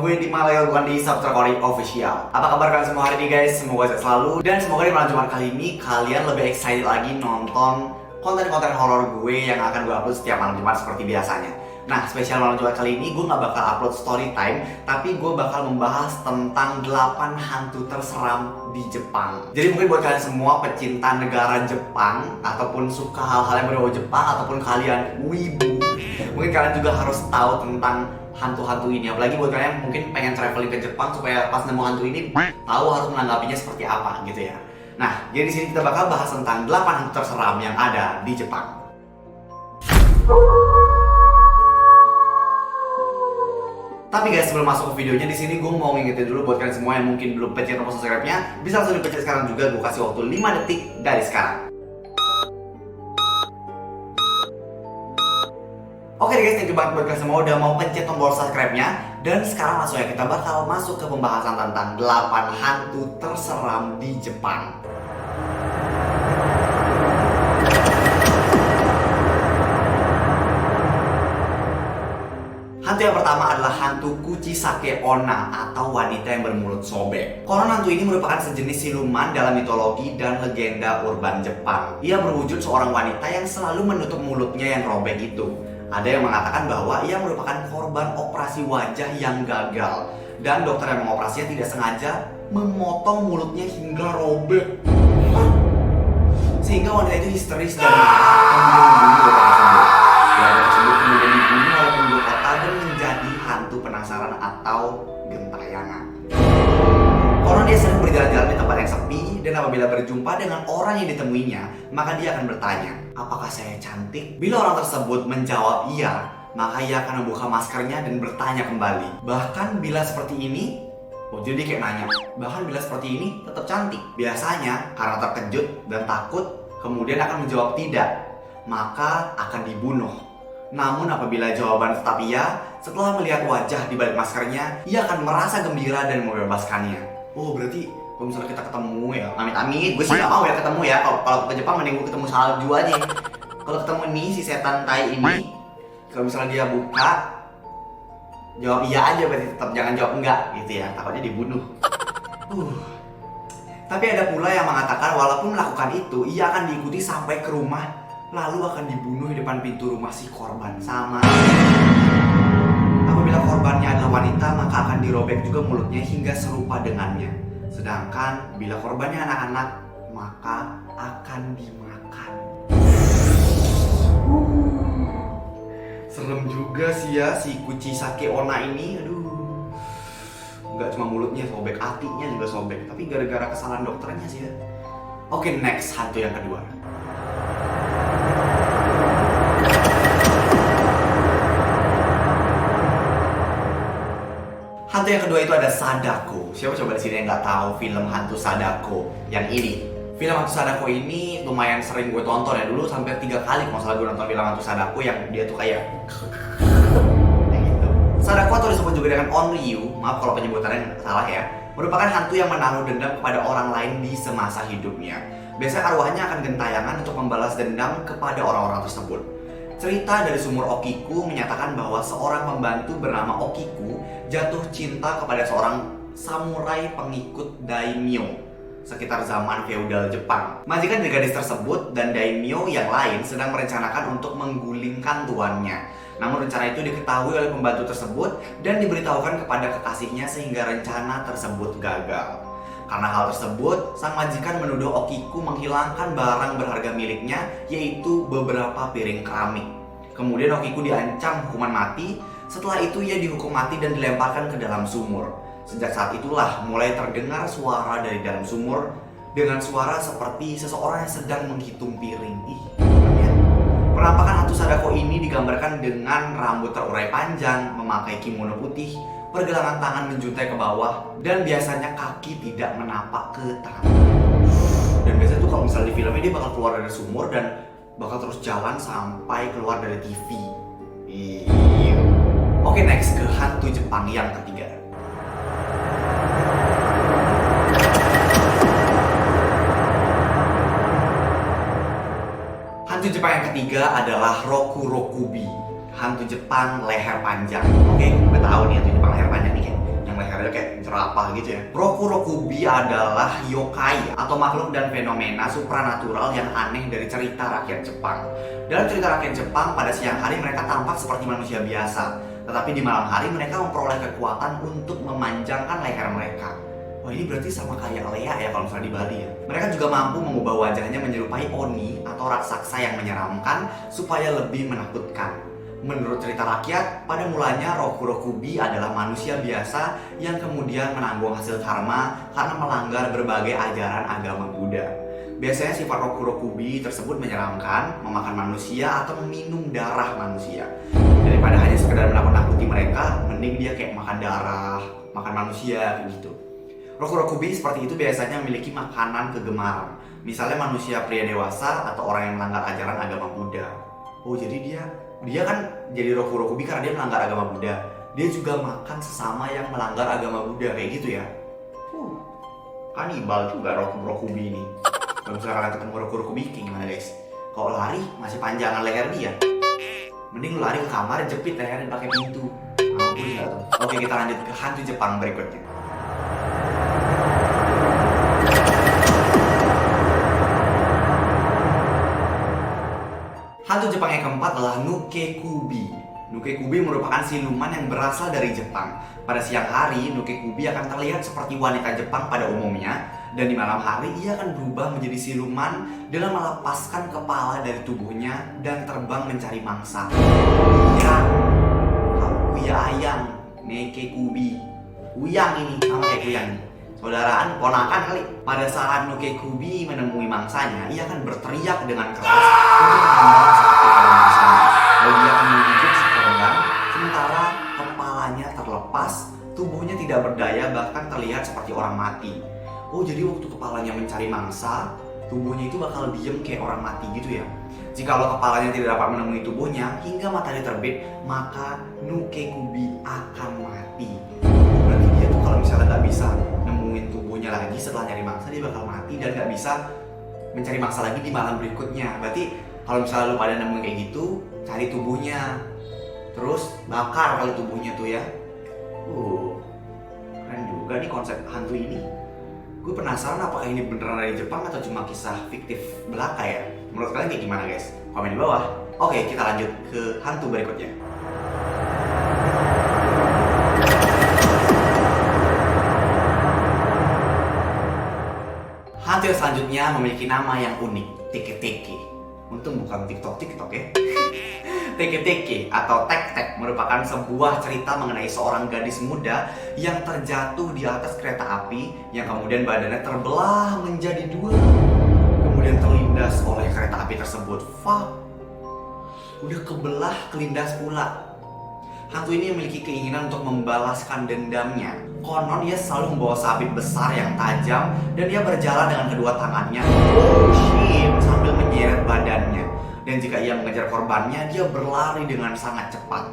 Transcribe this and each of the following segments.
gue di Malayo, bukan di Subtercore Official. Apa kabar kalian semua hari ini guys? Semoga sehat selalu. Dan semoga di malam Jumat kali ini kalian lebih excited lagi nonton konten-konten horor gue yang akan gue upload setiap malam Jumat seperti biasanya. Nah, spesial malam Jumat kali ini gue gak bakal upload story time, tapi gue bakal membahas tentang 8 hantu terseram di Jepang. Jadi mungkin buat kalian semua pecinta negara Jepang, ataupun suka hal-hal yang berbau Jepang, ataupun kalian wibu, mungkin kalian juga harus tahu tentang hantu-hantu ini. Apalagi buat kalian mungkin pengen traveling ke Jepang supaya pas nemu hantu ini tahu harus menanggapinya seperti apa gitu ya. Nah, jadi di sini kita bakal bahas tentang 8 hantu terseram yang ada di Jepang. Tapi guys, sebelum masuk ke videonya, di sini gue mau ngingetin dulu buat kalian semua yang mungkin belum pencet tombol subscribe-nya, bisa langsung dipencet sekarang juga. Gue kasih waktu 5 detik dari sekarang. Oke guys, thank you banget buat kalian semua udah mau pencet tombol subscribe-nya. Dan sekarang langsung ya kita bakal masuk ke pembahasan tentang 8 hantu terseram di Jepang. Hantu yang pertama adalah hantu Kuchisake Onna atau wanita yang bermulut sobek. Konon hantu ini merupakan sejenis siluman dalam mitologi dan legenda urban Jepang. Ia berwujud seorang wanita yang selalu menutup mulutnya yang robek itu. Ada yang mengatakan bahwa ia merupakan korban operasi wajah yang gagal, dan dokter yang mengoperasinya tidak sengaja memotong mulutnya hingga robek. Sehingga wanita itu histeris dan kemudian dibunuh oleh penduduk kota dan menjadi hantu penasaran atau gentayangan. Konon dia sering berjalan-jalan di tempat yang sepi, dan apabila berjumpa dengan orang yang ditemuinya, maka dia akan bertanya, apakah saya cantik? Bila orang tersebut menjawab iya, maka ia akan membuka maskernya dan bertanya kembali. Bahkan bila seperti ini, jadi kayak nanya, bahkan bila seperti ini tetap cantik. Biasanya karena terkejut dan takut, kemudian akan menjawab tidak, maka akan dibunuh. Namun apabila jawaban tetap iya, setelah melihat wajah di balik maskernya, ia akan merasa gembira dan membebaskannya. Oh, berarti kalau misalnya kita ketemu ya, amit-amit, gue sih gak mau ya ketemu ya. Kalau ke Jepang mending gue ketemu salju aja. Kalau ketemu nih si setan tai ini, kalau misalnya dia buka, jawab iya aja, berarti tetap jangan jawab enggak gitu ya, takutnya dibunuh. Tapi ada pula yang mengatakan walaupun melakukan itu, ia akan diikuti sampai ke rumah, lalu akan dibunuh di depan pintu rumah si korban. Sama. Apabila korbannya adalah wanita, maka akan dirobek juga mulutnya hingga serupa dengannya. Sedangkan bila korbannya anak-anak, maka akan dimakan. Serem juga sih ya si Kuchisake Onna ini. Aduh, nggak cuma mulutnya sobek, hatinya juga sobek. Tapi gara-gara kesalahan dokternya sih ya. Oke, next hantu yang kedua. Hantu yang kedua itu ada Sadako. Siapa coba di sini yang nggak tahu film hantu Sadako yang ini? Film hantu Sadako ini lumayan sering gue tonton ya, dulu sampai 3 kali kalau salah gue nonton film hantu Sadako yang dia tuh kayak gitu. Sadako atau disebut juga dengan Onryu, maaf kalau penyebutannya salah ya, merupakan hantu yang menaruh dendam kepada orang lain di semasa hidupnya. Biasanya arwahnya akan gentayangan untuk membalas dendam kepada orang-orang tersebut. Cerita dari sumur Okiku menyatakan bahwa seorang pembantu bernama Okiku jatuh cinta kepada seorang samurai pengikut daimyo sekitar zaman feodal Jepang. Majikan dari gadis tersebut dan daimyo yang lain sedang merencanakan untuk menggulingkan tuannya. Namun rencana itu diketahui oleh pembantu tersebut dan diberitahukan kepada kekasihnya sehingga rencana tersebut gagal. Karena hal tersebut, sang majikan menuduh Okiku menghilangkan barang berharga miliknya, yaitu beberapa piring keramik. Kemudian Okiku diancam hukuman mati. Setelah itu ia dihukum mati dan dilemparkan ke dalam sumur. Sejak saat itulah mulai terdengar suara dari dalam sumur dengan suara seperti seseorang yang sedang menghitung piring. Penampakan hantu Sadako ini digambarkan dengan rambut terurai panjang, memakai kimono putih, pergelangan tangan menjuntai ke bawah, dan biasanya kaki tidak menapak ke tanah. Dan biasanya tuh kalau misalnya di filmnya dia bakal keluar dari sumur dan bakal terus jalan sampai keluar dari TV. Oke, next ke hantu Jepang yang ketiga. Hantu Jepang yang ketiga adalah Rokurokubi, hantu Jepang leher panjang. Oke, gue tahu nih hantu Jepang leher panjang nih kayak nada kayak jerapah gitu ya. Rokurokubi adalah yokai atau makhluk dan fenomena supranatural yang aneh dari cerita rakyat Jepang. Dalam cerita rakyat Jepang, pada siang hari mereka tampak seperti manusia biasa, tetapi di malam hari mereka memperoleh kekuatan untuk memanjangkan leher mereka. Wah, ini berarti sama kayak Lea ya kalau misalnya di Bali ya. Mereka juga mampu mengubah wajahnya menyerupai oni atau raksasa yang menyeramkan supaya lebih menakutkan. Menurut cerita rakyat, pada mulanya Rokurokubi adalah manusia biasa yang kemudian menanggung hasil karma karena melanggar berbagai ajaran agama Buddha. Biasanya sifat Rokurokubi tersebut menyeramkan, memakan manusia atau meminum darah manusia. Daripada hanya sekedar menakut-nakuti mereka, mending dia kayak makan darah, makan manusia gitu. Rokurokubi seperti itu biasanya memiliki makanan kegemaran. Misalnya manusia pria dewasa atau orang yang melanggar ajaran agama Buddha. Oh, jadi dia kan jadi Rokurokubi karena dia melanggar agama Buddha. Dia juga makan sesama yang melanggar agama Buddha kayak gitu ya. Kanibal juga Rokurokubi ini. Kalau misalnya kalian ketemu Rokurokubi kayak gimana guys? Kalau lari masih panjangan leher dia. Mending lu lari ke kamar jepit lehernya pakai pintu. Ampun gak tuh. Oke, kita lanjut ke hantu Jepang berikutnya. Hantu Jepang yang keempat adalah Nukekubi. Nukekubi merupakan siluman yang berasal dari Jepang. Pada siang hari, Nukekubi akan terlihat seperti wanita Jepang pada umumnya, dan di malam hari ia akan berubah menjadi siluman dengan melepaskan kepala dari tubuhnya dan terbang mencari mangsa. Kuya ayang, Nekekubi. Kuyang ini, sama kayak kuyang nih. Saudaraan, ponakan kali. Pada saat Nukekubi menemui mangsanya, ia akan berteriak dengan keras untuk menghindar sakit pada mangsanya. Lalu dia akan menggigit si korban, sementara kepalanya terlepas, tubuhnya tidak berdaya, bahkan terlihat seperti orang mati. Oh, jadi waktu kepalanya mencari mangsa, tubuhnya itu bakal diem kayak orang mati gitu ya. Jikalau kepalanya tidak dapat menemui tubuhnya hingga matahari terbit, maka Nukekubi akan mati. Berarti dia tuh kalau misalnya nggak bisa nemuin tubuhnya lagi setelah nyari mangsa, dia bakal mati dan nggak bisa mencari mangsa lagi di malam berikutnya. Berarti kalau misalnya lu pada nemuin kayak gitu, cari tubuhnya, terus bakar kali tubuhnya tuh ya. Keren juga nih konsep hantu ini. Gue penasaran apakah ini beneran dari Jepang atau cuma kisah fiktif belaka ya. Menurut kalian kayak gimana guys? Komen di bawah. Oke, kita lanjut ke hantu berikutnya. Hantu yang selanjutnya memiliki nama yang unik, Teke-Teke. Untung bukan TikTok ya. Teke-Teke atau Tek-Tek merupakan sebuah cerita mengenai seorang gadis muda yang terjatuh di atas kereta api yang kemudian badannya terbelah menjadi dua, kemudian terlindas oleh kereta api tersebut. Udah kebelah, kelindas pula. Hantu ini memiliki keinginan untuk membalaskan dendamnya. Konon dia selalu membawa sabit besar yang tajam dan dia berjalan dengan kedua tangannya sambil menyeret badannya. Dan jika ia mengejar korbannya, dia berlari dengan sangat cepat.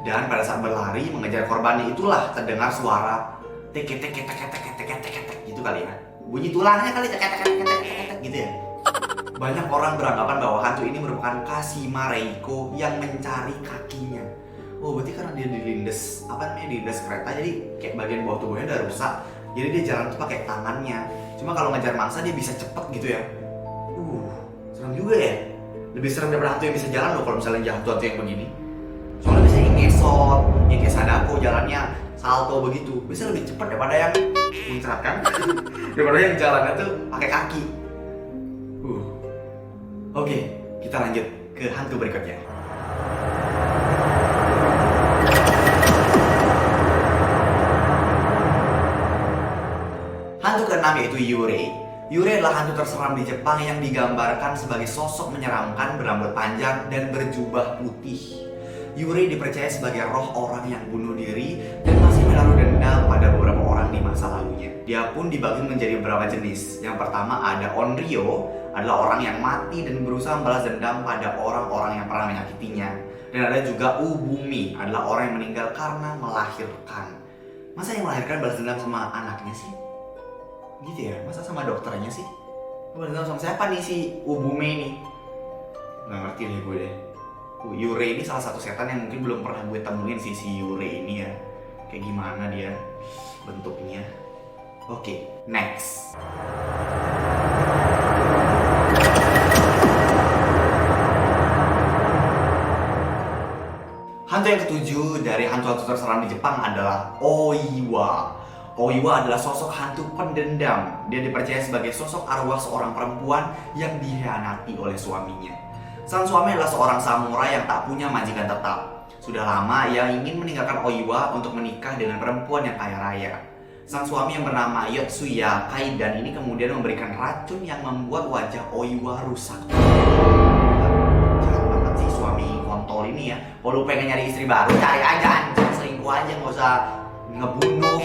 Dan pada saat berlari mengejar korbannya itulah terdengar suara tek-tek gitu kali ya. Bunyi tulangnya kali tek gitu ya. Banyak orang beranggapan bahwa hantu ini merupakan Kashima Reiko yang mencari kakinya. Oh, berarti karena dia dilindas, dilindas kereta, jadi kayak bagian bawah tubuhnya udah rusak. Jadi dia jalan tuh pakai tangannya. Cuma kalau ngejar mangsa dia bisa cepet gitu ya. Serem juga ya. Lebih serem daripada hantu yang bisa jalan loh kalau misalnya hantu yang begini. Soalnya biasanya yang ngesot, yang kayak Sadako jalannya salto begitu. Bisa lebih cepat daripada yang muncrat kan. Daripada yang jalannya tuh pakai kaki. Oke, kita lanjut ke hantu berikutnya. Hantu keenam yaitu Yurei. Yurei adalah hantu terseram di Jepang yang digambarkan sebagai sosok menyeramkan berambut panjang dan berjubah putih. Yurei dipercaya sebagai roh orang yang bunuh diri dan masih menaruh dendam pada beberapa orang di masa lalunya. Dia pun dibagi menjadi beberapa jenis. Yang pertama ada Onryo, adalah orang yang mati dan berusaha membalas dendam pada orang-orang yang pernah menyakitinya. Dan ada juga Ubumi, adalah orang yang meninggal karena melahirkan. Masa yang melahirkan balas dendam sama anaknya sih? Gitu ya, masa sama dokternya sih? Balas dendam sama siapa nih si Ubumi ini? Nggak ngerti deh gue deh. Yurei ini salah satu setan yang mungkin belum pernah gue temuin si Yurei ini ya. kayak gimana dia bentuknya. Oke, next. Hantu yang ketujuh dari hantu-hantu terseram di Jepang adalah Oiwa. Oiwa adalah sosok hantu pendendam. Dia dipercaya sebagai sosok arwah seorang perempuan yang dikhianati oleh suaminya. Sang suami adalah seorang samurai yang tak punya majikan tetap. Sudah lama ia ingin meninggalkan Oiwa untuk menikah dengan perempuan yang kaya raya. Sang suami yang bernama Yotsuya Kaidan ini kemudian memberikan racun yang membuat wajah Oiwa rusak. Jahat banget sih suami kontol ini ya. Kalau lu pengen nyari istri baru, cari aja anjing, selingkuh aja, nggak usah ngebunuh.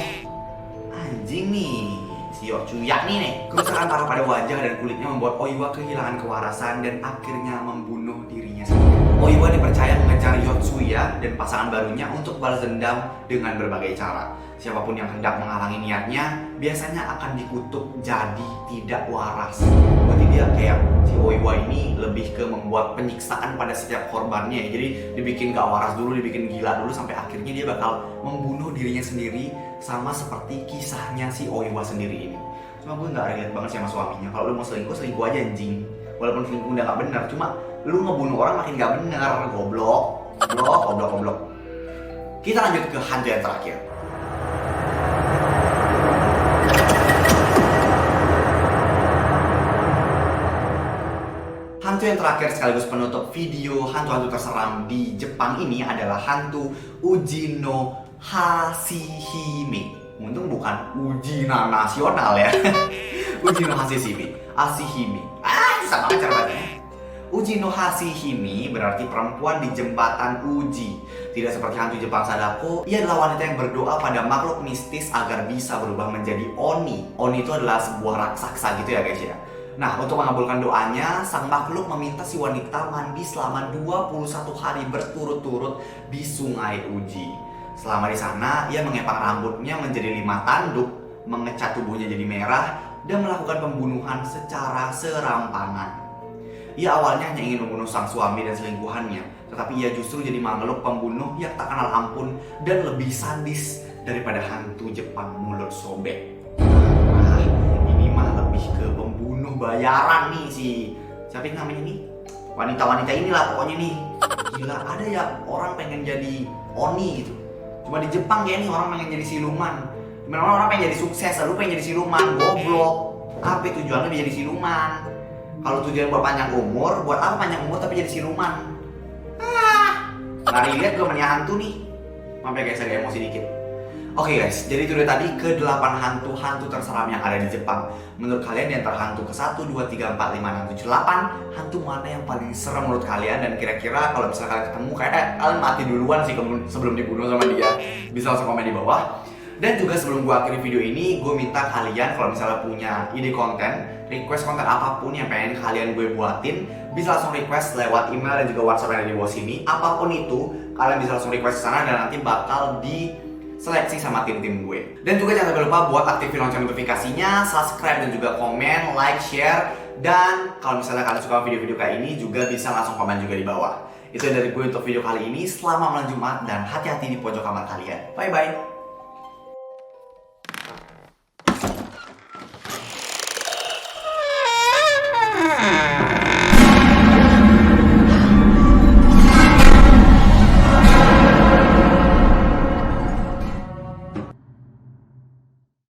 Anjing nih, si Yotsuya nih. Kerusakan parah pada wajah dan kulitnya membuat Oiwa kehilangan kewarasan dan akhirnya membunuh dirinya sendiri. Oiwa dipercaya mengejar Yotsuya dan pasangan barunya untuk balas dendam dengan berbagai cara. Siapapun yang hendak menghalangi niatnya biasanya akan dikutuk jadi tidak waras. Berarti dia kayak si Oiwa ini lebih ke membuat penyiksaan pada setiap korbannya ya. Jadi dibikin gak waras dulu, dibikin gila dulu sampai akhirnya dia bakal membunuh dirinya sendiri, sama seperti kisahnya si Oiwa sendiri ini. Cuma gue gak relate banget sama suaminya. Kalau lu mau selingkuh, selingkuh aja anjing. Walaupun selingkuh udah gak benar, cuma lu ngebunuh orang makin gak benar. Goblok. Kita lanjut ke hantu yang terakhir. Hantu yang terakhir sekaligus penutup video hantu-hantu terseram di Jepang ini adalah hantu Uji no Hashihime. Untung bukan Ujina nasional ya. Uji no Hashihime. Susah banget cara bacanya. Uji no Hashihime berarti perempuan di jembatan Uji. Tidak seperti hantu Jepang Sadako, ia adalah wanita yang berdoa pada makhluk mistis agar bisa berubah menjadi Oni. Oni itu adalah sebuah raksasa gitu ya guys ya. Nah, untuk mengabulkan doanya, sang makhluk meminta si wanita mandi selama 21 hari berturut-turut di sungai Uji. Selama di sana, ia mengepang rambutnya menjadi 5 tanduk, mengecat tubuhnya jadi merah, dan melakukan pembunuhan secara serampangan. Ia awalnya hanya ingin membunuh sang suami dan selingkuhannya, tetapi ia justru jadi makhluk pembunuh yang tak kenal ampun dan lebih sadis daripada hantu Jepang mulut sobek. Ke pembunuh bayaran nih siapa yang namanya nih, wanita-wanita inilah pokoknya nih. Gila, ada ya orang pengen jadi Oni gitu. Cuma di Jepang ya nih orang pengen jadi siluman. Memang orang pengen jadi sukses, lu pengen jadi siluman, goblok. Apa tujuannya jadi siluman? Kalau tujuan buat panjang umur, buat apa panjang umur tapi jadi siluman? Nggak lihat gue mania hantu nih. Maaf ya guys, agak emosi dikit. Oke guys, jadi itu dari tadi ke-8 hantu-hantu terseram yang ada di Jepang. Menurut kalian di antara hantu ke-1, 2, 3, 4, 5, 6, 7, 8, hantu mana yang paling serem menurut kalian? Dan kira-kira kalau misalnya kalian ketemu, kalian mati duluan sih sebelum dibunuh sama dia. Bisa langsung komen di bawah. Dan juga sebelum gue akhiri video ini, gue minta kalian kalau misalnya punya ide konten, request konten apapun yang pengen kalian gue buatin, bisa langsung request lewat email dan juga WhatsApp yang ada di bawah sini. Apapun itu, kalian bisa langsung request ke sana dan nanti bakal seleksi sama tim-tim gue. Dan juga jangan lupa buat aktifin lonceng notifikasinya, subscribe dan juga komen, like, share. Dan kalau misalnya kalian suka video-video kayak ini juga bisa langsung komen juga di bawah. Itu dari gue untuk video kali ini. Selamat malam Jumat dan hati-hati di pojok kamar kalian. Bye-bye.